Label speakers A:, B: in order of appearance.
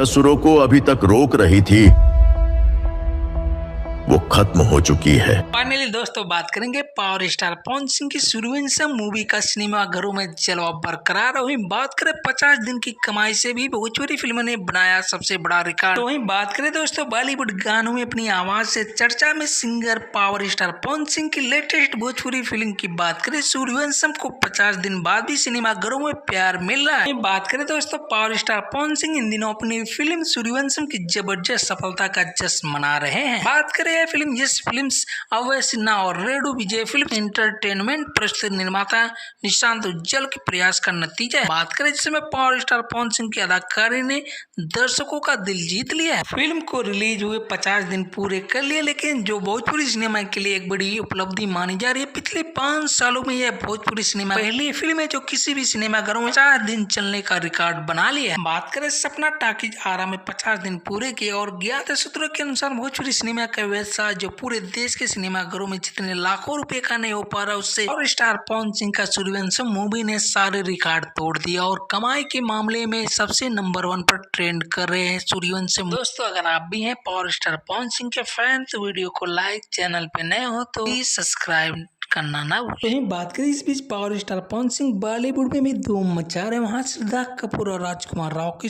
A: असुरों को अभी तक रोक रही थी वो खत्म हो चुकी है।
B: फाइनली दोस्तों बात करेंगे पावर स्टार पवन सिंह की सूर्यवंशम मूवी का सिनेमा घरों में जलवा बरकरार। वहीं बात करें 50 दिन की कमाई से भी भोजपुरी फिल्म ने बनाया सबसे बड़ा रिकॉर्ड। तो वहीं बात करें दोस्तों बॉलीवुड गानों में अपनी आवाज से चर्चा में singer power star Pawan Singh की लेटेस्ट भोजपुरी फिल्म की बात करें सूर्यवंशम को 50 दिन बाद भी सिनेमा घरों में प्यार मिल रहा है। बात करें दोस्तों पावर स्टार पवन सिंह इन दिनों अपनी फिल्म सूर्यवंशम की जबरदस्त सफलता का जश्न मना रहे हैं। बात करें यह फिल्म जिस फिल्म्स अवय सिन्हा और रेणु विजय फिल्म एंटरटेनमेंट प्रस्तुत निर्माता निशांत उज्जवल के प्रयास का नतीजा है। बात करें जिसमें पावर स्टार पवन सिंह की अदाकारी ने दर्शकों का दिल जीत लिया है। फिल्म को रिलीज हुए 50 दिन पूरे कर लिए, लेकिन जो भोजपुरी सिनेमा के लिए एक बड़ी उपलब्धि मानी जा रही है। पिछले 5 सालों में यह भोजपुरी सिनेमा पहली फिल्म है जो किसी भी सिनेमा घरों में 4 दिन चलने का रिकॉर्ड बना लिया है। बात करें सपना टाकीज आरा में 50 दिन पूरे किए और ज्ञात सूत्रों के अनुसार भोजपुरी सिनेमा का व्यवसाय जो पूरे देश के सिनेमा घरों में जितने लाखों रुपए का नहीं हो पा रहा उससे और स्टार पवन सिंह का सूर्यवंशम मूवी ने सारे रिकॉर्ड तोड़ दिया और कमाई के मामले में सबसे नंबर 1 पर ट्रेंड कर रहे हैं सूर्यवंशम। दोस्तों अगर आप भी हैं पावर स्टार पवन सिंह के फैन तो वीडियो को लाइक, चैनल पे नए हो तो प्लीज सब्सक्राइब करना ना भूलें। बात करें इस बीच पावर स्टार पवन सिंह बॉलीवुड में भी धूम मचा रहे हैं। वहाँ श्रद्धा कपूर और राजकुमार राव की